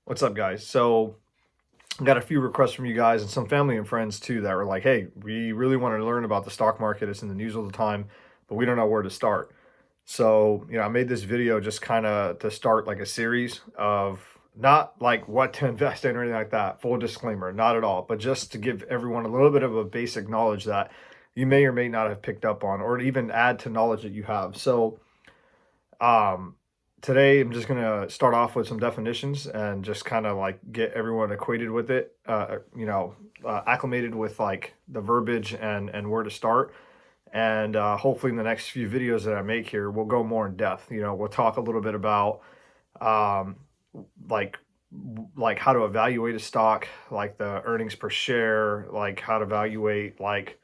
What's up, guys? So, I got a few requests from you guys and some family and friends too that were like, "Hey, we really want to learn about the stock market. It's in the news all the time, but we don't know where to start." So, I made this video just kind of to start like a series of not like what to invest in or anything like that. Full disclaimer, not at all, but just to give everyone a little bit of a basic knowledge that you may or may not have picked up on, or to even add to knowledge that you have. So, um, today I'm just gonna start off with some definitions and just kind of like get everyone acquainted with it, acclimated with like the verbiage and where to start. And hopefully in the next few videos that I make here, we'll go more in depth. We'll talk a little bit about um, like like how to evaluate a stock, like the earnings per share, like how to evaluate like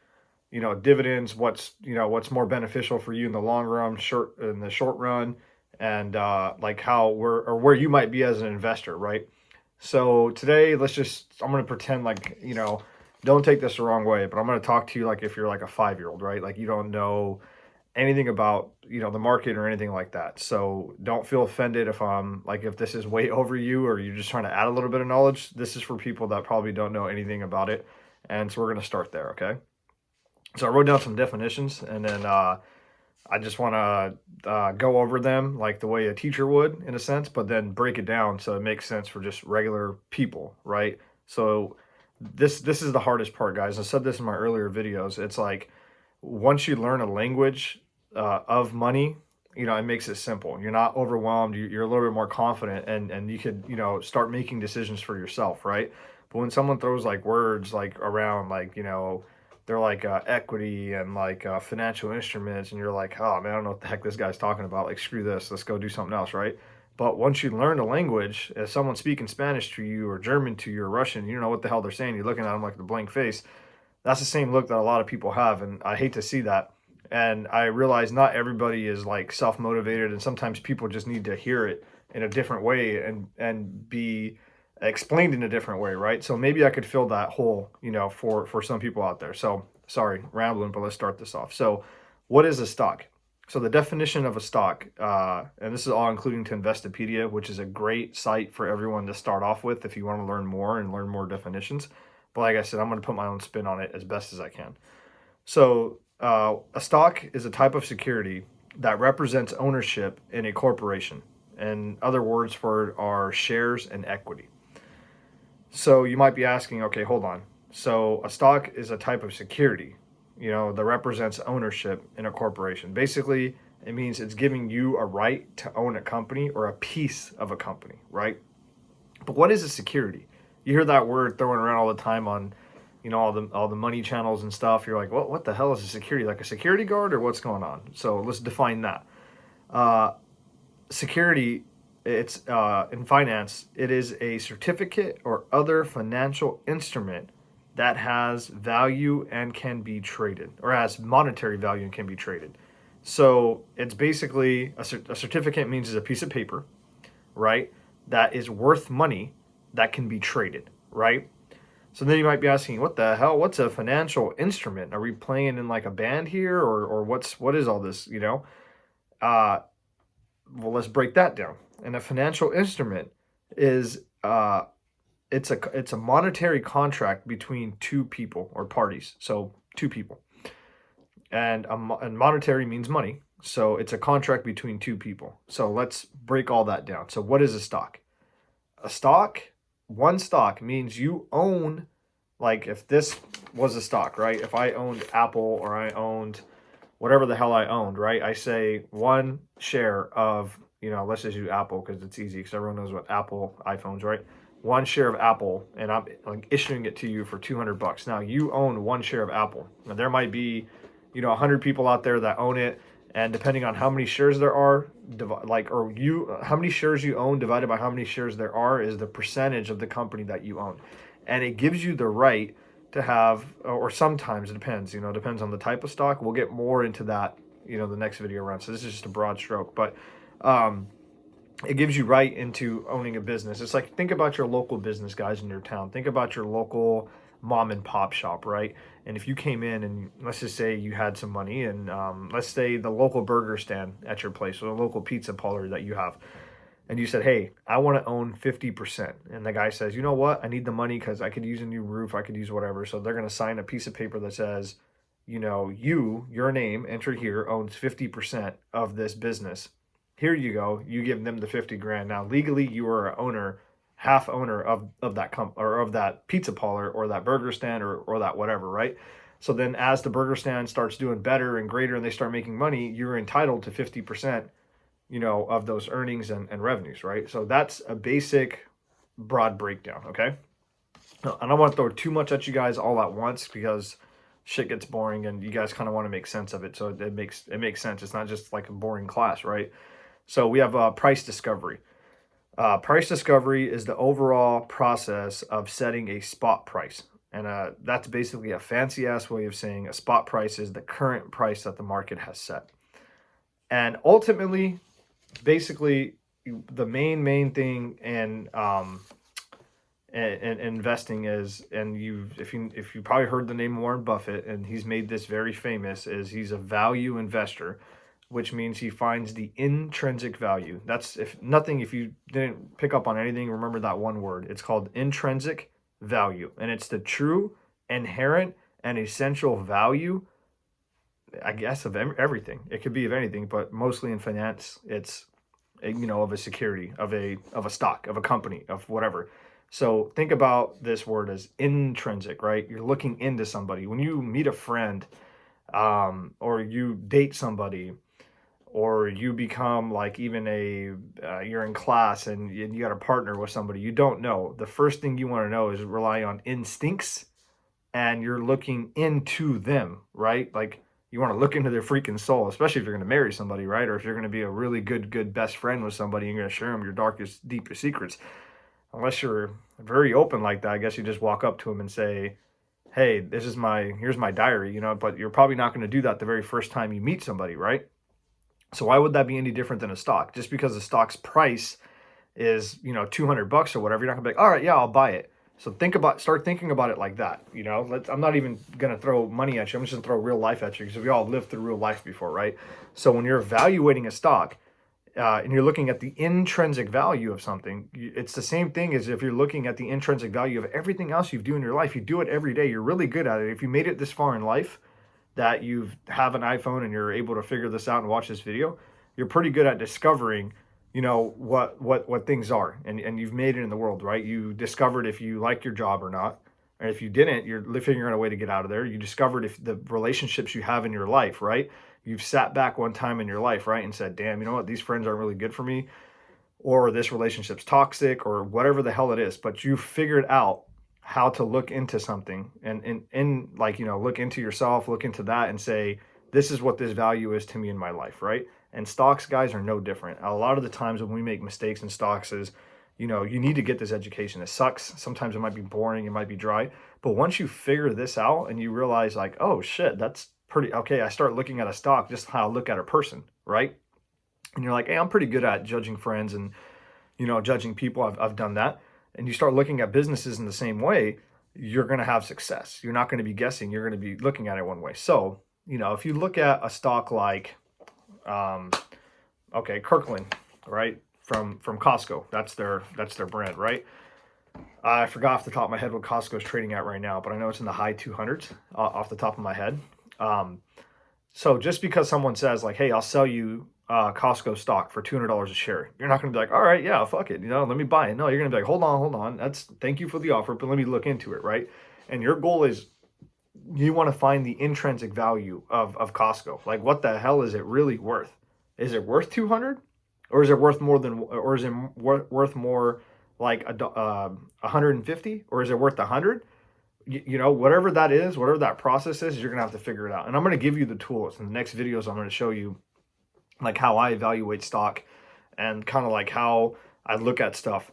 dividends, what's more beneficial for you in the long run, short run, and like where you might be as an investor, right? So today, I'm gonna pretend like, don't take this the wrong way, but I'm gonna talk to you like if you're like a 5-year-old, right? Like you don't know anything about, the market or anything like that. So don't feel offended if this is way over you or you're just trying to add a little bit of knowledge. This is for people that probably don't know anything about it. And so we're gonna start there, okay? So I wrote down some definitions, and then I just want to go over them like the way a teacher would, in a sense, but then break it down so it makes sense for just regular people, right? So this is the hardest part, guys. I said this in my earlier videos. It's like once you learn a language of money, it makes it simple. You're not overwhelmed. You're a little bit more confident, and you could start making decisions for yourself, right? But when someone throws like words like around like they're like equity and like financial instruments, and you're like, oh man, I don't know what the heck this guy's talking about. Like, screw this, let's go do something else, right? But once you learn the language, if someone's speaking Spanish to you or German to you or Russian, you don't know what the hell they're saying. You're looking at them like the blank face. That's the same look that a lot of people have, and I hate to see that. And I realize not everybody is like self motivated, and sometimes people just need to hear it in a different way and be explained in a different way, right? So maybe I could fill that hole, for some people out there. So sorry, rambling, but let's start this off. So, what is a stock? So the definition of a stock, and this is all including to Investopedia, which is a great site for everyone to start off with if you want to learn more and learn more definitions. But like I said, I'm going to put my own spin on it as best as I can. So a stock is a type of security that represents ownership in a corporation. And other words for it are shares and equity. So you might be asking, okay, hold on. So a stock is a type of security, that represents ownership in a corporation. Basically, it means it's giving you a right to own a company or a piece of a company, right? But what is a security? You hear that word thrown around all the time on, all the money channels and stuff. You're like, what the hell is a security? Like a security guard or what's going on? So let's define that. Uh, Security, it's in finance, it is a certificate or other financial instrument that has value and can be traded, or has monetary value and can be traded. So it's basically a certificate means it's a piece of paper, right? That is worth money that can be traded, right? So then you might be asking, what the hell? What's a financial instrument? Are we playing in like a band here, or what is all this? Uh, well, let's break that down. And a financial instrument is it's a monetary contract between two people or parties. So two people, and monetary means money. So it's a contract between two people. So let's break all that down. So what is a stock? A stock, one stock means you own, like if this was a stock, right? If I owned Apple or I owned whatever the hell I owned, right? I say one share of, let's just use Apple because it's easy because everyone knows what Apple iPhones, right? One share of Apple, and I'm like issuing it to you for $200. Now you own one share of Apple. Now there might be, 100 people out there that own it, and depending on how many shares there are, how many shares you own divided by how many shares there are is the percentage of the company that you own, and it gives you the right to have, or sometimes it depends, depends on the type of stock. We'll get more into that, the next video around. So this is just a broad stroke, but it gives you right into owning a business. It's like, think about your local business, guys, in your town. Think about your local mom and pop shop, right? And if you came in and let's just say you had some money, and let's say the local burger stand at your place or the local pizza parlor that you have, and you said, hey, I want to own 50%. And the guy says, you know what? I need the money because I could use a new roof. I could use whatever. So they're going to sign a piece of paper that says, your name, enter here, owns 50% of this business. Here you go. You give them the 50 grand. Now, legally, you are a owner, half owner of that or of that pizza parlor or that burger stand or that whatever, right? So then as the burger stand starts doing better and greater and they start making money, you're entitled to 50%, of those earnings and revenues, right? So that's a basic broad breakdown, okay? I don't want to throw too much at you guys all at once because shit gets boring and you guys kind of want to make sense of it. So it makes sense. It's not just like a boring class, right? So we have price discovery. Price discovery is the overall process of setting a spot price. And that's basically a fancy ass way of saying a spot price is the current price that the market has set. And ultimately, basically, the main thing and investing is, and if you probably heard the name Warren Buffett, and he's made this very famous, is he's a value investor, which means he finds the intrinsic value. That's, if you didn't pick up on anything, remember that one word. It's called intrinsic value, and it's the true, inherent, and essential value, I guess, of everything. It could be of anything, but mostly in finance, it's of a security, of a stock, of a company, of whatever. So think about this word as intrinsic, right? You're looking into somebody. When you meet a friend, or you date somebody, or you become like even you're in class and you got a partner with somebody you don't know, the first thing you want to know is rely on instincts, and you're looking into them, right? Like, you want to look into their freaking soul, especially if you're going to marry somebody, right? Or if you're going to be a really good best friend with somebody, and you're going to share them your darkest, deepest secrets. Unless you're very open like that, I guess you just walk up to them and say, hey, here's my diary, but you're probably not going to do that the very first time you meet somebody, right? So why would that be any different than a stock? Just because the stock's price is, $200 or whatever, you're not gonna be like, all right, yeah, I'll buy it. So start thinking about it like that. I'm not even gonna throw money at you. I'm just gonna throw real life at you because we all lived through real life before, right? So when you're evaluating a stock, and you're looking at the intrinsic value of something, it's the same thing as if you're looking at the intrinsic value of everything else you do in your life. You do it every day. You're really good at it. If you made it this far in life, that you have an iPhone and you're able to figure this out and watch this video, you're pretty good at discovering, what things are, and you've made it in the world, right? You discovered if you like your job or not, and if you didn't, you're figuring out a way to get out of there. You discovered if the relationships you have in your life, right? You've sat back one time in your life, right, and said, damn, you know what, these friends aren't really good for me, or this relationship's toxic, or whatever the hell it is, but you figured out how to look into something and look into yourself, look into that, and say, this is what this value is to me in my life, right? And stocks, guys, are no different. A lot of the times when we make mistakes in stocks is, you need to get this education. It sucks. Sometimes it might be boring, it might be dry, but once you figure this out and you realize, like, oh shit, that's pretty okay, I start looking at a stock just how I look at a person, right? And you're like, hey, I'm pretty good at judging friends and judging people. I've done that. And you start looking at businesses in the same way, you're going to have success. You're not going to be guessing. You're going to be looking at it one way. So, if you look at a stock like, Kirkland, right? From Costco, that's their brand, right? I forgot off the top of my head what Costco's trading at right now, but I know it's in the high 200s off the top of my head. So just because someone says like, hey, I'll sell you Costco stock for $200 a share, you're not going to be like, all right, yeah, fuck it, let me buy it. No, you're going to be like, hold on, thank you for the offer, but let me look into it, right? And your goal is, you want to find the intrinsic value of Costco. Like, what the hell is it really worth? Is it worth 200, or is it worth more than, or is it worth more like 150, or is it worth 100? Whatever that is, whatever that process is, you're gonna have to figure it out. And I'm gonna give you the tools in the next videos. I'm gonna show you like how I evaluate stock and kind of like how I look at stuff.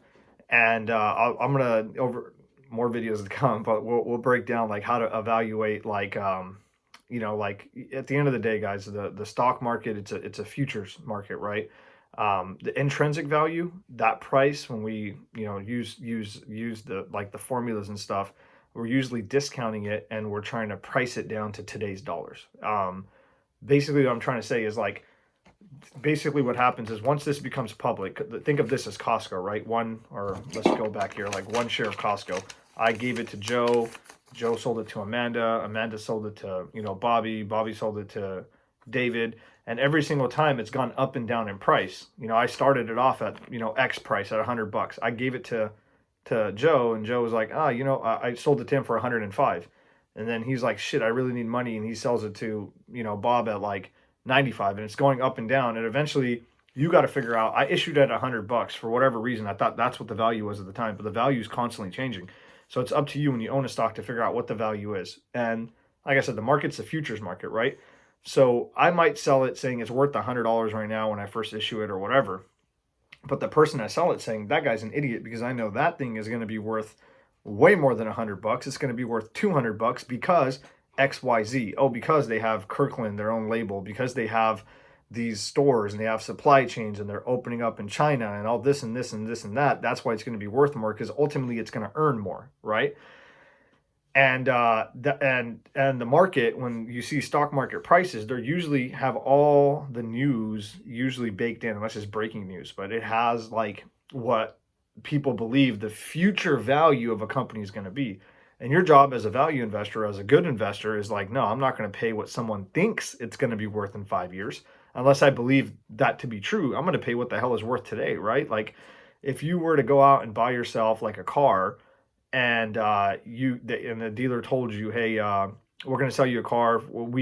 And I'm gonna, over more videos to come, but we'll break down like how to evaluate like like at the end of the day, guys, the stock market, it's a futures market, right? The intrinsic value, that price, when we use the formulas and stuff, we're usually discounting it and we're trying to price it down to today's dollars. Basically what I'm trying to say is, like, basically what happens is once this becomes public, think of this as Costco, right? Let's go back here, like one share of Costco. I gave it to Joe. Joe sold it to Amanda. Amanda sold it to, Bobby. Bobby sold it to David. And every single time it's gone up and down in price. I started it off at, X price at $100. I gave it to Joe, and Joe was like, I sold it to him for 105. And then he's like, shit, I really need money. And he sells it to, Bob at like 95, and it's going up and down. And eventually you got to figure out, I issued it at $100 for whatever reason. I thought that's what the value was at the time, but the value is constantly changing. So it's up to you when you own a stock to figure out what the value is. And like I said, the market's the futures market, right? So I might sell it saying it's worth $100 right now when I first issue it or whatever. But the person I sell it saying that guy's an idiot, because I know that thing is going to be worth way more than $100. It's going to be worth $200 because XYZ. Oh, because they have Kirkland, their own label, because they have these stores and they have supply chains and they're opening up in China and all this and this and this and that. That's why it's going to be worth more, because ultimately it's going to earn more, right? And the market, when you see stock market prices, they usually have all the news usually baked in, unless it's breaking news, but it has like what people believe the future value of a company is going to be. And your job as a value investor, as a good investor, is like, no, I'm not going to pay what someone thinks it's going to be worth in 5 years. Unless I believe that to be true, I'm going to pay what the hell is worth today, right? Like if you were to go out and buy yourself like a car, and the dealer told you, hey, we're going to sell you a car. And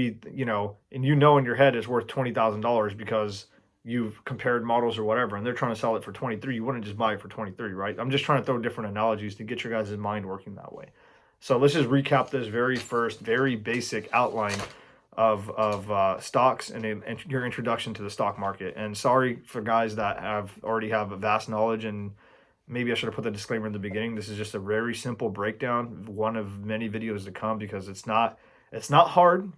in your head it's worth $20,000 because you've compared models or whatever, and they're trying to sell it for 23. You wouldn't just buy it for 23, right? I'm just trying to throw different analogies to get your guys' mind working that way. So let's just recap this very basic outline of stocks and your introduction to the stock market. And sorry for guys that already have a vast knowledge, and maybe I should have put the disclaimer in the beginning. This is just a very simple breakdown, one of many videos to come, because it's not hard,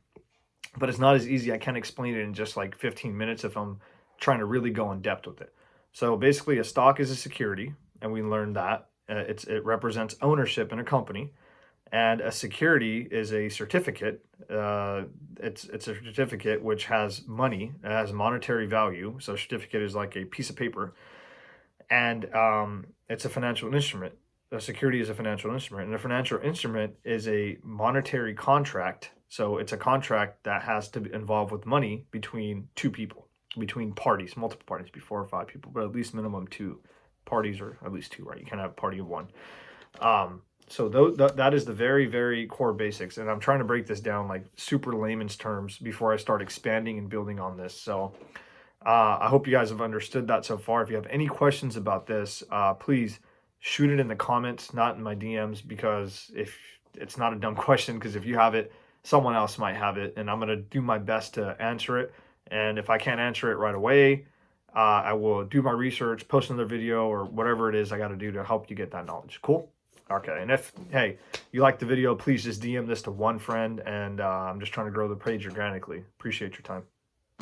but it's not as easy. I can't explain it in just like 15 minutes if I'm trying to really go in depth with it. So basically, a stock is a security, and we learned that it represents ownership in a company, and a security is a certificate. It's a certificate which has money, it has monetary value. So a certificate is like a piece of paper, and it's a financial instrument. A security is a financial instrument, and a financial instrument is a monetary contract. So it's a contract that has to be involved with money between two people, between parties, multiple parties, be 4 or 5 people, but at least minimum 2 parties, or at least 2, right? You can't have a party of 1. So that is the very core basics, and I'm trying to break this down like super layman's terms before I start expanding and building on this. So I hope you guys have understood that so far. If you have any questions about this, please shoot it in the comments, not in my DMs, because if it's not a dumb question, because if you have it, someone else might have it, and I'm going to do my best to answer it. And if I can't answer it right away, I will do my research, post another video, or whatever it is I got to do to help you get that knowledge. Cool? Okay. And if, hey, you like the video, please just DM this to one friend, and I'm just trying to grow the page organically. Appreciate your time.